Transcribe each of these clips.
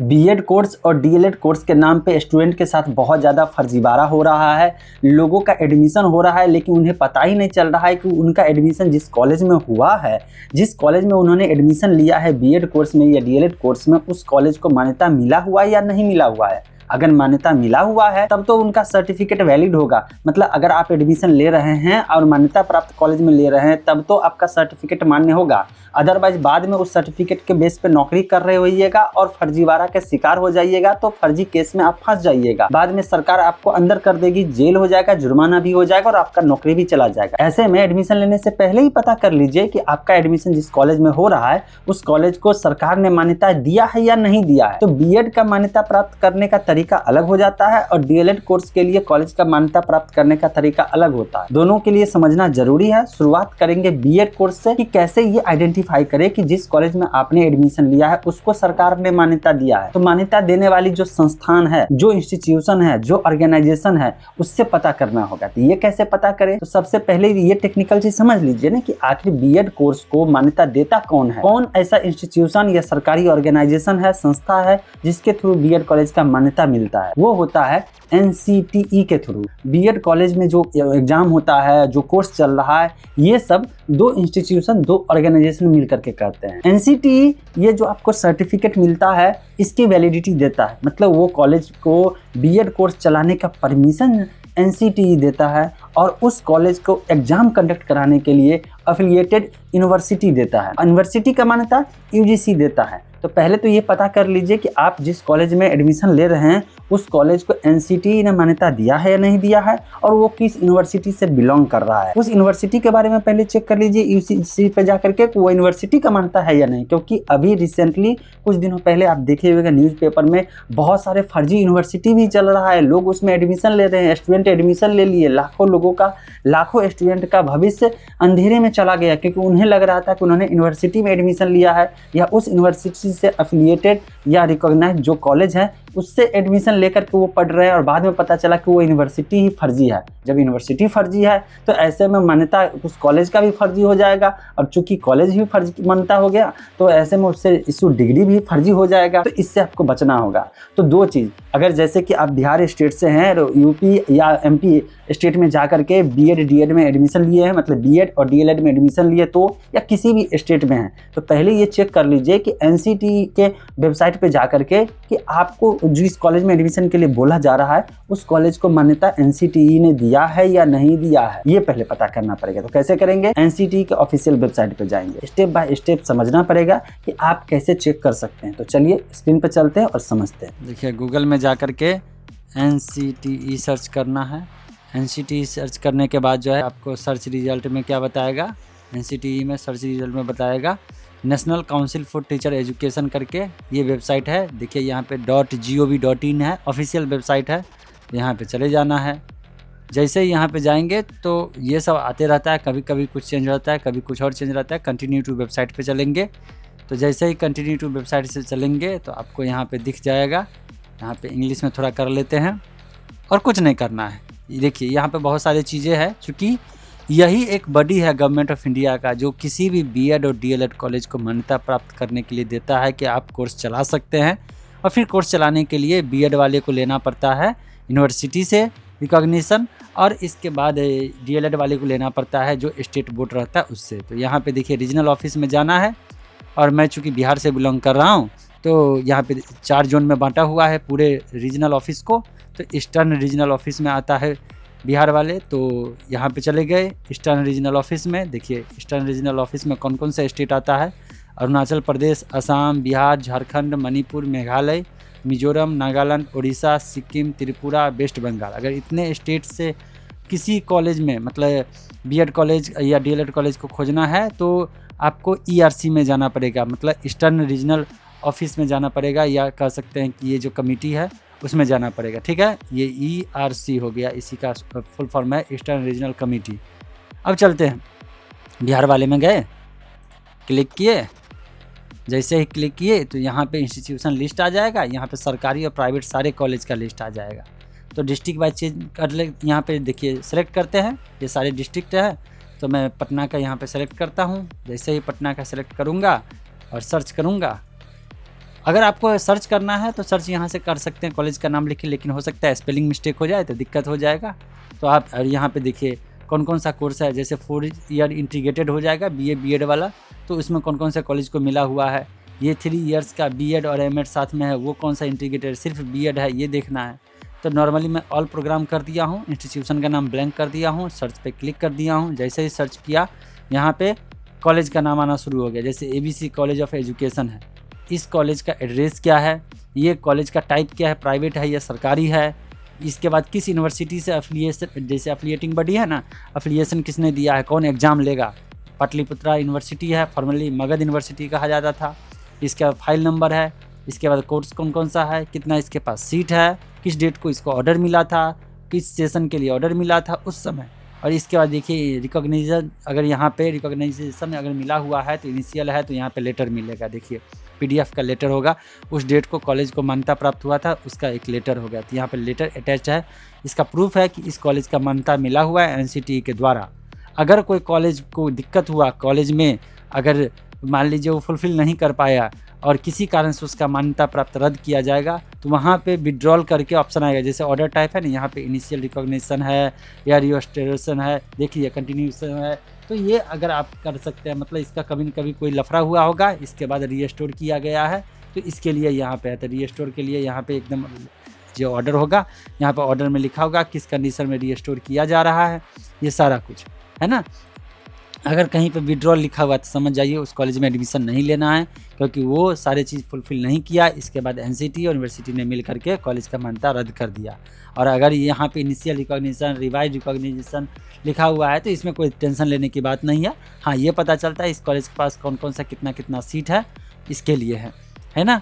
BEd course और DElEd course के नाम पे स्टूडेंट के साथ बहुत ज़्यादा फर्जीवाड़ा हो रहा है। लोगों का एडमिशन हो रहा है लेकिन उन्हें पता ही नहीं चल रहा है कि उनका एडमिशन जिस कॉलेज में हुआ है, जिस कॉलेज में उन्होंने एडमिशन लिया है बीएड कोर्स में या डीएलएड कोर्स में, उस कॉलेज को मान्यता मिला हुआ है या नहीं मिला हुआ है। अगर मान्यता मिला हुआ है तब तो उनका सर्टिफिकेट वैलिड होगा। मतलब अगर आप एडमिशन ले रहे हैं और मान्यता प्राप्त कॉलेज में ले रहे हैं तब तो आपका सर्टिफिकेट मान्य होगा। अदरवाइज बाद में उस सर्टिफिकेट के बेस पे नौकरी कर रहे होइएगा और फर्जीवाड़ा के शिकार हो जाइएगा तो फर्जी केस में आप फंस जाइएगा। बाद में सरकार आपको अंदर कर देगी, जेल हो जाएगा, जुर्माना भी हो जाएगा और आपका नौकरी भी चला जाएगा। ऐसे में एडमिशन लेने से पहले ही पता कर लीजिए कि आपका एडमिशन जिस कॉलेज में हो रहा है उस कॉलेज को सरकार ने मान्यता दिया है या नहीं दिया है। तो बीएड का मान्यता प्राप्त करने का तरीका अलग हो जाता है और डीएलएड कोर्स के लिए कॉलेज का मान्यता प्राप्त करने का तरीका अलग होता है। दोनों के लिए समझना जरूरी है। शुरुआत करेंगे बीएड कोर्स से कि कैसे ये आइडेंटिफाई करें कि जिस कॉलेज में आपने एडमिशन लिया है उसको सरकार ने मान्यता दिया है। तो मान्यता देने वाली जो संस्थान है, जो इंस्टीट्यूशन है, जो ऑर्गेनाइजेशन है, उससे पता करना होगा। तो ये कैसे पता करें? तो सबसे पहले ये टेक्निकल चीज समझ लीजिए ना कि आखिर बीएड कोर्स को मान्यता देता कौन है। कौन ऐसा इंस्टीट्यूशन या सरकारी ऑर्गेनाइजेशन है, संस्था है जिसके थ्रू बीएड कॉलेज का मान्यता मिलता है? वो होता है एनसीटीई के थ्रू। बीएड कॉलेज में जो एग्जाम होता है, जो कोर्स चल रहा है, ये सब दो इंस्टीट्यूशन, दो ऑर्गेनाइजेशन मिलकर के करते हैं। एनसीटीई ये जो आपको सर्टिफिकेट मिलता है इसकी वैलिडिटी देता है। मतलब वो कॉलेज को बीएड कोर्स चलाने का परमिशन एनसीटीई देता है और उस कॉलेज को एग्जाम कंडक्ट कराने के लिए एफिलिएटेड यूनिवर्सिटी देता है। यूनिवर्सिटी का मान्यता यूजीसी देता है। तो पहले तो ये पता कर लीजिए कि आप जिस कॉलेज में एडमिशन ले रहे हैं उस कॉलेज को एनसीटीई ने मान्यता दिया है या नहीं दिया है और वो किस यूनिवर्सिटी से बिलोंग कर रहा है। उस यूनिवर्सिटी के बारे में पहले चेक कर लीजिए यूजीसी पे जाकर के वो यूनिवर्सिटी का मान्यता है या नहीं। क्योंकि अभी रिसेंटली कुछ दिनों पहले आप देखे हुए न्यूज़पेपर में बहुत सारे फर्जी यूनिवर्सिटी भी चल रहा है। लोग उसमें एडमिशन ले रहे हैं, स्टूडेंट एडमिशन ले लिए, लाखों स्टूडेंट का भविष्य अंधेरे में चला गया क्योंकि उन्हें लग रहा था कि उन्होंने यूनिवर्सिटी में एडमिशन लिया है या उस यूनिवर्सिटी से एफिलिएटेड या रिकॉग्नाइज्ड जो कॉलेज है उससे एडमिशन लेकर के वो पढ़ रहे हैं और बाद में पता चला कि वो यूनिवर्सिटी ही फर्जी है। जब यूनिवर्सिटी फर्जी है तो ऐसे में मान्यता उस कॉलेज का भी फर्जी हो जाएगा और चूंकि कॉलेज भी फर्जी मान्यता हो गया तो ऐसे में उससे इशू डिग्री भी फर्जी हो जाएगा। तो इससे आपको बचना होगा। तो दो चीज़, अगर जैसे कि आप बिहार स्टेट से हैं और यूपी या एमपी स्टेट में जाकर के बीएड डीएड में एडमिशन लिए हैं, मतलब बीएड और डीएलएड में एडमिशन लिए तो, या किसी भी स्टेट में हैं, तो पहले ये चेक कर लीजिए कि एनसीटीई के वेबसाइट पे जाकर के कि आपको जिस कॉलेज में एडमिशन के लिए बोला जा रहा है उस कॉलेज को मान्यता एनसीटीई ने दिया है या नहीं दिया है, ये पहले पता करना पड़ेगा। तो कैसे करेंगे? एनसीटीई के ऑफिशियल वेबसाइट पे जाएंगे। स्टेप बाय स्टेप समझना पड़ेगा कि आप कैसे चेक कर सकते हैं। तो चलिए स्क्रीन पे चलते हैं और समझते हैं। देखिए गूगल में जाकर के एनसीटीई सर्च करना है। एनसीटीई सर्च करने के बाद जो है आपको सर्च रिजल्ट में क्या बताएगा, एनसीटीई में सर्च रिजल्ट में बताएगा national council for teacher education करके ये वेबसाइट है। देखिए यहाँ पे .gov.in है, ऑफिशियल वेबसाइट है। यहाँ पे चले जाना है। जैसे ही यहाँ पे जाएंगे तो ये सब आते रहता है, कभी कभी कुछ चेंज रहता है, कभी कुछ और चेंज रहता है। कंटिन्यू टू वेबसाइट पे चलेंगे तो जैसे ही कंटिन्यू टू वेबसाइट से चलेंगे तो आपको यहाँ पे दिख जाएगा। यहाँ पे इंग्लिश में थोड़ा कर लेते हैं और कुछ नहीं करना है। देखिए यहाँ पे बहुत सारी चीज़ें हैं, चूँकि यही एक बॉडी है गवर्नमेंट ऑफ इंडिया का जो किसी भी बीएड और डीएलएड कॉलेज को मान्यता प्राप्त करने के लिए देता है कि आप कोर्स चला सकते हैं। और फिर कोर्स चलाने के लिए बीएड वाले को लेना पड़ता है यूनिवर्सिटी से रिकॉग्निशन और इसके बाद डीएलएड वाले को लेना पड़ता है जो स्टेट बोर्ड रहता है उससे। तो यहाँ पे देखिए रीजनल ऑफिस में जाना है और मैं चूँकि बिहार से बिलोंग कर रहा हूँ तो यहाँ पे 4 जोन में बांटा हुआ है पूरे रीजनल ऑफिस को। तो ईस्टर्न रीजनल ऑफिस में आता है बिहार वाले, तो यहाँ पे चले गए ईस्टर्न रीजनल ऑफिस में। देखिए ईस्टर्न रीजनल ऑफिस में कौन कौन सा स्टेट आता है, अरुणाचल प्रदेश, असम, बिहार, झारखंड, मणिपुर, मेघालय, मिजोरम, नागालैंड, उड़ीसा, सिक्किम, त्रिपुरा, वेस्ट बंगाल। अगर इतने स्टेट से किसी कॉलेज में मतलब बीएड कॉलेज या डीएलएड कॉलेज को खोजना है तो आपको ईआरसी में जाना पड़ेगा, मतलब ईस्टर्न रीजनल ऑफिस में जाना पड़ेगा, या कह सकते हैं कि ये जो कमेटी है उसमें जाना पड़ेगा। ठीक है, ये ईआरसी हो गया, इसी का फुल फॉर्म है ईस्टर्न रीजनल कमेटी। अब चलते हैं बिहार वाले में गए, क्लिक किए। जैसे ही क्लिक किए तो यहाँ पे इंस्टीट्यूशन लिस्ट आ जाएगा। यहाँ पे सरकारी और प्राइवेट सारे कॉलेज का लिस्ट आ जाएगा। तो डिस्ट्रिक्ट वाइज चेंज कर ले। यहाँ पे देखिए सेलेक्ट करते हैं, ये सारे डिस्ट्रिक्ट है तो मैं पटना का यहाँ पे सेलेक्ट करता हूँ। जैसे ही पटना का सेलेक्ट करूँगा और सर्च करूँगा अगर आपको सर्च करना है तो सर्च यहाँ से कर सकते हैं, कॉलेज का नाम लिखें, लेकिन हो सकता है स्पेलिंग मिस्टेक हो जाए तो दिक्कत हो जाएगा। तो आप यहाँ पे देखिए कौन कौन सा कोर्स है, जैसे 4 ईयर इंटीग्रेटेड हो जाएगा BA वाला, तो उसमें कौन कौन से कॉलेज को मिला हुआ है। ये 3 ईयर्स का B.Ed और M.Ed साथ में है, वो कौन सा इंटीग्रेटेड सिर्फ B.Ed है ये देखना है। तो नॉर्मली मैं ऑल प्रोग्राम कर दिया हूँ, इंस्टीट्यूशन का नाम ब्लैंक कर दिया हूँ, सर्च पे क्लिक कर दिया हूँ। जैसे ही सर्च किया यहाँ पे कॉलेज का नाम आना शुरू हो गया, जैसे ABC कॉलेज ऑफ एजुकेशन है। इस कॉलेज का एड्रेस क्या है, ये कॉलेज का टाइप क्या है, प्राइवेट है या सरकारी है, इसके बाद किस यूनिवर्सिटी से अफिलिएशन, जैसे अफिलिएटिंग बॉडी है ना, अफिलिएशन किसने दिया है, कौन एग्ज़ाम लेगा। पाटलिपुत्रा यूनिवर्सिटी है, फॉर्मली मगध यूनिवर्सिटी कहा जाता था। इसके बाद फाइल नंबर है, इसके बाद कोर्स कौन कौन सा है, कितना इसके पास सीट है, किस डेट को इसको ऑर्डर मिला था, किस सेशन के लिए ऑर्डर मिला था उस समय। और इसके बाद देखिए रिकॉग्निशन, अगर यहाँ पे रिकॉग्नाइजेशन अगर मिला हुआ है तो इनिशियल है तो यहाँ पे लेटर मिलेगा। देखिए PDF का लेटर होगा, उस डेट को कॉलेज को मान्यता प्राप्त हुआ था उसका एक लेटर हो गया, तो यहाँ पे लेटर अटैच है। इसका प्रूफ है कि इस कॉलेज का मान्यता मिला हुआ है NCTE के द्वारा। अगर कोई कॉलेज को दिक्कत हुआ, कॉलेज में अगर मान लीजिए वो फुलफ़िल नहीं कर पाया और किसी कारण से उसका मान्यता प्राप्त रद्द किया जाएगा, तो वहाँ पे विड्रॉल करके ऑप्शन आएगा। जैसे ऑर्डर टाइप है ना, यहाँ पे इनिशियल रिकॉग्निशन है या रिस्टोरेशन है, देखिए कंटिन्यूशन है। तो ये अगर आप कर सकते हैं, मतलब इसका कभी न कभी कोई लफड़ा हुआ होगा, इसके बाद रीस्टोर किया गया है तो इसके लिए यहाँ पे है। तो रीस्टोर के लिए यहाँ पे एकदम जो ऑर्डर होगा, यहाँ पे ऑर्डर में लिखा होगा किस कंडीशन में रीस्टोर किया जा रहा है, ये सारा कुछ है ना। अगर कहीं पे विड्रॉल लिखा हुआ तो समझ जाइए उस कॉलेज में एडमिशन नहीं लेना है, क्योंकि वो सारे चीज़ फुलफ़िल नहीं किया। इसके बाद NCTE और यूनिवर्सिटी ने मिल करके कॉलेज का मान्यता रद्द कर दिया। और अगर यहाँ पे इनिशियल रिकॉग्निशन, रिवाइज रिकॉग्निशन लिखा हुआ है तो इसमें कोई टेंशन लेने की बात नहीं है। हाँ, ये पता चलता है इस कॉलेज के पास कौन कौन सा कितना कितना सीट है, इसके लिए है ना।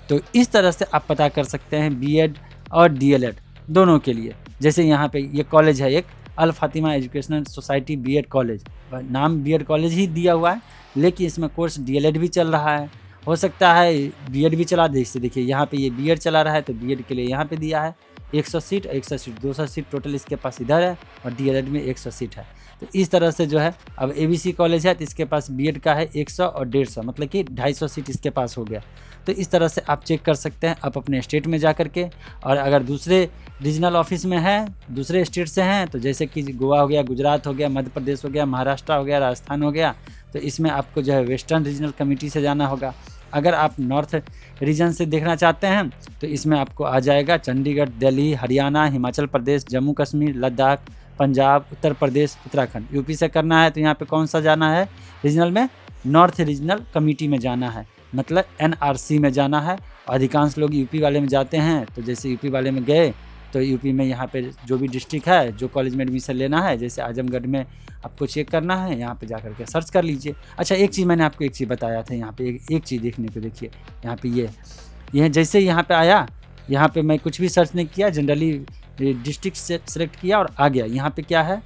तो इस तरह से आप पता कर सकते हैं B.Ed और DLED दोनों के लिए। जैसे यहाँ पे ये कॉलेज है एक Al Fatima educational society B.Ed college, नाम B.Ed कॉलेज ही दिया हुआ है, लेकिन इसमें कोर्स DLED भी चल रहा है। हो सकता है B.Ed भी चला दे। इससे देखिए यहाँ पे ये B.Ed चला रहा है तो B.Ed के लिए यहाँ पे दिया है 100 सीट, 100 सीट 200 सीट टोटल इसके पास इधर है, और DLED में 100 सीट है। तो इस तरह से जो है, अब ABC कॉलेज है तो इसके पास B.Ed का है 100 और 150, मतलब कि 250 सीट इसके पास हो गया। तो इस तरह से आप चेक कर सकते हैं आप अपने स्टेट में जा कर के। और अगर दूसरे रीजनल ऑफिस में है, दूसरे स्टेट से हैं, तो जैसे कि गोवा हो गया, गुजरात हो गया, मध्य प्रदेश हो गया, महाराष्ट्र हो गया, राजस्थान हो गया, तो इसमें आपको जो है वेस्टर्न रीजनल कमेटी से जाना होगा। अगर आप नॉर्थ रीजन से देखना चाहते हैं तो इसमें आपको आ जाएगा चंडीगढ़, दिल्ली, हरियाणा, हिमाचल प्रदेश, जम्मू कश्मीर, लद्दाख, पंजाब, उत्तर प्रदेश, उत्तराखंड। यूपी से करना है तो यहाँ पे कौन सा जाना है रीजनल में, नॉर्थ रीजनल कमेटी में जाना है, मतलब NRC में जाना है। अधिकांश लोग यूपी वाले में जाते हैं, तो जैसे यूपी वाले में गए तो यूपी में यहाँ पे जो भी डिस्ट्रिक्ट है, जो कॉलेज में एडमिशन लेना है, जैसे आजमगढ़ में आपको चेक करना है, यहाँ पे जा कर के सर्च कर लीजिए। अच्छा, एक चीज़ मैंने आपको एक चीज़ बताया था, यहाँ पे एक चीज़ देखने को, देखिए यहाँ पे ये जैसे यहाँ पे आया, यहाँ पे मैं कुछ भी सर्च नहीं किया, जनरली डिस्ट्रिक्ट से सेलेक्ट किया और आ गया। यहाँ पे क्या है,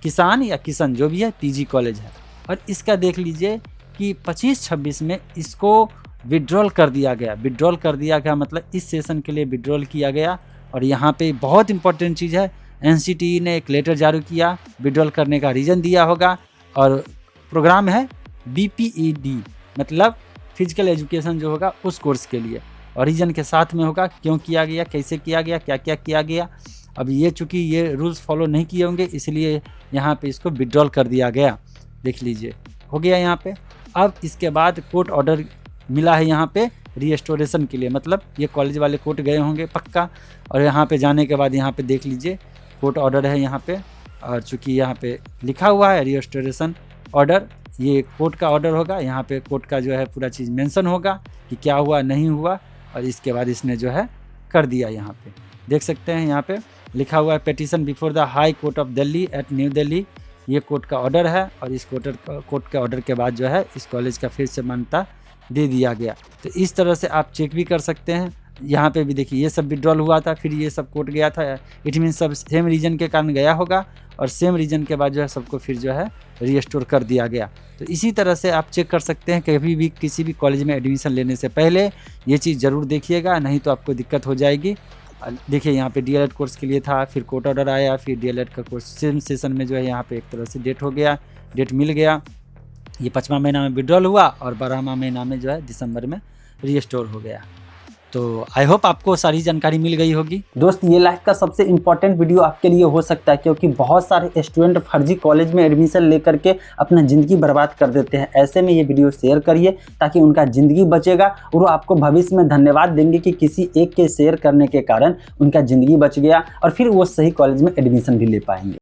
किसान या किशन जो भी है, PG कॉलेज है। और इसका देख लीजिए कि 25-26 में इसको विड्रॉल कर दिया गया। विड्रॉल कर दिया गया मतलब इस सेशन के लिए विड्रॉल किया गया। और यहाँ पे बहुत इंपॉर्टेंट चीज़ है, NCTE ने एक लेटर जारी किया, विड्रॉल करने का रीज़न दिया होगा। और प्रोग्राम है BPED, मतलब फिजिकल एजुकेशन जो होगा उस कोर्स के लिए, और रीज़न के साथ में होगा, क्यों किया गया, कैसे किया गया, क्या क्या किया गया। अब ये चूँकि ये रूल्स फॉलो नहीं किए होंगे, इसलिए यहाँ पे इसको विड्रॉल कर दिया गया। देख लीजिए हो गया यहाँ पे। अब इसके बाद कोर्ट ऑर्डर मिला है यहाँ पे रीस्टोरेशन के लिए, मतलब ये कॉलेज वाले कोर्ट गए होंगे पक्का। और यहाँ पे जाने के बाद यहाँ पे देख लीजिए कोर्ट ऑर्डर है यहाँ पे, और चूँकि यहाँ पे लिखा हुआ है रीस्टोरेशन ऑर्डर, ये कोर्ट का ऑर्डर होगा। यहाँ पे कोर्ट का जो है पूरा चीज़ मेंशन होगा कि क्या हुआ नहीं हुआ, और इसके बाद इसने जो है कर दिया। यहाँ पे देख सकते हैं, यहाँ पे लिखा हुआ है petition before the high court of Delhi at New Delhi. ये कोर्ट का ऑर्डर है, और इस कोर्ट के ऑर्डर के बाद जो है इस कॉलेज का फिर से मान्यता दे दिया गया। तो इस तरह से आप चेक भी कर सकते हैं। यहाँ पे भी देखिए ये सब विड्रॉल हुआ था, फिर ये सब कोर्ट गया था। इट मीन सब सेम रीजन के कारण गया होगा, और सेम रीजन के बाद जो है सबको फिर जो है रीस्टोर कर दिया गया। तो इसी तरह से आप चेक कर सकते हैं। कभी भी किसी भी कॉलेज में एडमिशन लेने से पहले ये चीज़ ज़रूर देखिएगा, नहीं तो आपको दिक्कत हो जाएगी। देखिए यहाँ पे DLED कोर्स के लिए था, फिर कोर्ट ऑर्डर आया, फिर DLED का कोर्स सेम सेशन में जो है यहाँ पे एक तरह से डेट हो गया, डेट मिल गया। ये 5वां महीना में विड्रॉल हुआ, और 12वां महीना में जो है दिसंबर में रीस्टोर हो गया। तो आई होप आपको सारी जानकारी मिल गई होगी। दोस्त, ये लाइफ का सबसे इम्पोर्टेंट वीडियो आपके लिए हो सकता है, क्योंकि बहुत सारे स्टूडेंट फर्जी कॉलेज में एडमिशन लेकर के अपना ज़िंदगी बर्बाद कर देते हैं। ऐसे में ये वीडियो शेयर करिए ताकि उनका ज़िंदगी बचेगा और वो आपको भविष्य में धन्यवाद देंगे कि किसी एक के शेयर करने के कारण उनका ज़िंदगी बच गया और फिर वो सही कॉलेज में एडमिशन भी ले पाएंगे।